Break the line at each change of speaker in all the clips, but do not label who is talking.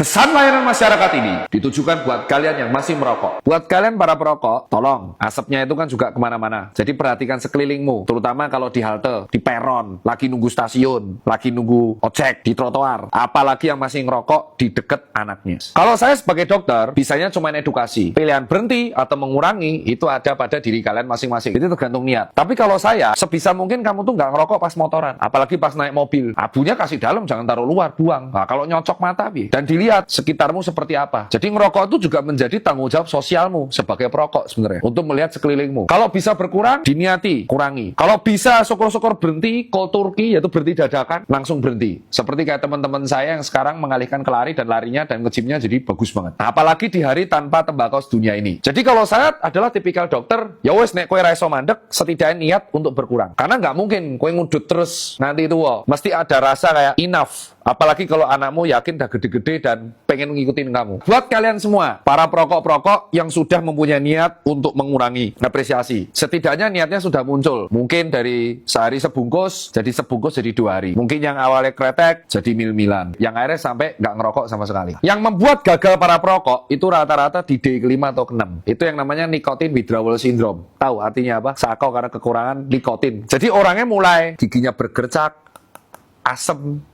Pesan layanan masyarakat ini ditujukan buat kalian yang masih merokok. Buat kalian para perokok, tolong, asapnya itu kan juga kemana-mana. Jadi perhatikan sekelilingmu, terutama kalau di halte, di peron, lagi nunggu stasiun, lagi nunggu ojek, di trotoar. Apalagi yang masih ngerokok di deket anaknya. Kalau saya sebagai dokter, bisanya cuma edukasi. Pilihan berhenti atau mengurangi, itu ada pada diri kalian masing-masing. Itu tergantung niat. Tapi kalau saya, sebisa mungkin kamu tuh nggak ngerokok pas motoran. Apalagi pas naik mobil. Abunya kasih dalam, jangan taruh luar, buang. Nah, kalau nyocok mata, dan dilihat sekitarmu seperti apa. Jadi ngerokok itu juga menjadi tanggung jawab sosialmu sebagai perokok sebenarnya. Untuk melihat sekelilingmu. Kalau bisa berkurang, diniati, kurangi. Kalau bisa syukur-syukur berhenti, cold turkey, yaitu berhenti dadakan, langsung berhenti. Seperti kayak teman-teman saya yang sekarang mengalihkan ke lari dan larinya dan nge-gymnya jadi bagus banget. Nah, apalagi di hari tanpa tembakau sedunia ini. Jadi kalau saya adalah tipikal dokter, ya wes nek kowe ra iso mandek, setidaknya niat untuk berkurang. Karena nggak mungkin kowe ngudut terus nanti itu mesti ada rasa kayak enough. Apalagi kalau anakmu yakin udah gede-gede dan pengen ngikutin kamu. Buat kalian semua, para perokok-perokok yang sudah mempunyai niat untuk mengurangi, apresiasi. Setidaknya niatnya sudah muncul. Mungkin dari sehari sebungkus, jadi 2 hari. Mungkin yang awalnya kretek, jadi mil-milan. Yang akhirnya sampai nggak ngerokok sama sekali. Yang membuat gagal para perokok, itu rata-rata di day ke-5 atau ke-6. Itu yang namanya nicotine withdrawal syndrome. Tahu artinya apa? Sakau karena kekurangan nikotin. Jadi orangnya mulai giginya bergercak, asam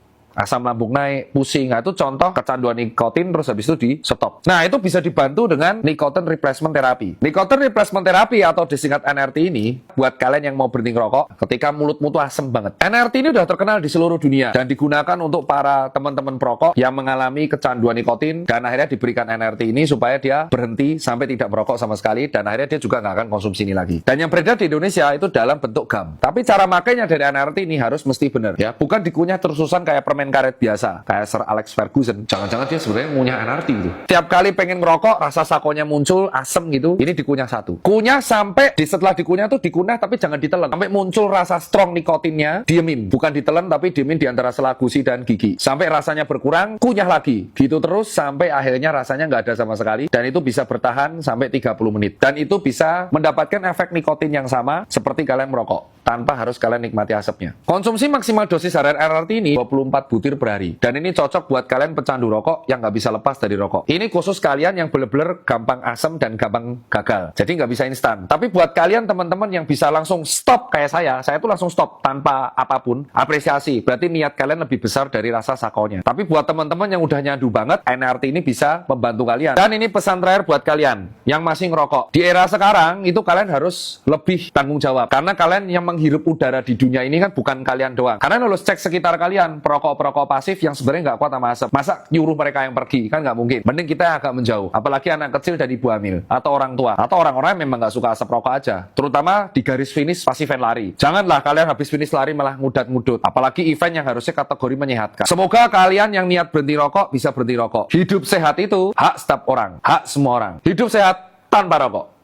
lambung naik, pusing. Nah, itu contoh kecanduan nikotin terus habis itu di stop. Nah, itu bisa dibantu dengan nicotine replacement therapy. Nicotine replacement therapy atau disingkat NRT ini buat kalian yang mau berhenti ngerokok ketika mulutmu tuh asem banget. NRT ini udah terkenal di seluruh dunia dan digunakan untuk para teman-teman perokok yang mengalami kecanduan nikotin dan akhirnya diberikan NRT ini supaya dia berhenti sampai tidak merokok sama sekali dan akhirnya dia juga nggak akan konsumsi ini lagi. Dan yang beredar di Indonesia itu dalam bentuk gam. Tapi cara makainya dari NRT ini harus mesti benar ya, bukan dikunyah terusan kayak permen karet biasa, kayak Sir Alex Ferguson. Jangan-jangan dia sebenarnya ngunyah NRT gitu. Tiap kali pengen ngerokok, rasa sakonya muncul, asem gitu, ini dikunyah satu. Kunyah sampai, setelah dikunyah tuh dikunyah tapi jangan ditelan. Sampai muncul rasa strong nikotinnya, diemin. Bukan ditelan tapi diemin di antara sela gusi dan gigi. Sampai rasanya berkurang, kunyah lagi. Gitu terus sampai akhirnya rasanya nggak ada sama sekali. Dan itu bisa bertahan sampai 30 menit. Dan itu bisa mendapatkan efek nikotin yang sama seperti kalian merokok. Tanpa harus kalian nikmati asapnya. Konsumsi maksimal dosis harian NRT ini 24 butir per hari. Dan ini cocok buat kalian pecandu rokok yang nggak bisa lepas dari rokok. Ini khusus kalian yang bener-bener gampang asam dan gampang gagal. Jadi nggak bisa instan. Tapi buat kalian teman-teman yang bisa langsung stop kayak saya tuh langsung stop tanpa apapun. Apresiasi. Berarti niat kalian lebih besar dari rasa sakonya. Tapi buat teman-teman yang udah nyandu banget, NRT ini bisa membantu kalian. Dan ini pesan terakhir buat kalian yang masih ngerokok. Di era sekarang, itu kalian harus lebih tanggung jawab. Karena kalian yang menghirup udara di dunia ini kan bukan kalian doang. Karena harus cek sekitar kalian, perokok-perokok pasif yang sebenarnya nggak kuat sama asap. Masa nyuruh mereka yang pergi? Kan nggak mungkin. Mending kita agak menjauh. Apalagi anak kecil dan ibu hamil. Atau orang tua. Atau orang-orang yang memang nggak suka asap rokok aja. Terutama di garis finish pas event lari. Janganlah kalian habis finish lari malah ngudat-ngudut. Apalagi event yang harusnya kategori menyehatkan. Semoga kalian yang niat berhenti rokok bisa berhenti rokok. Hidup sehat itu hak setiap orang. Hak semua orang. Hidup sehat tanpa rokok.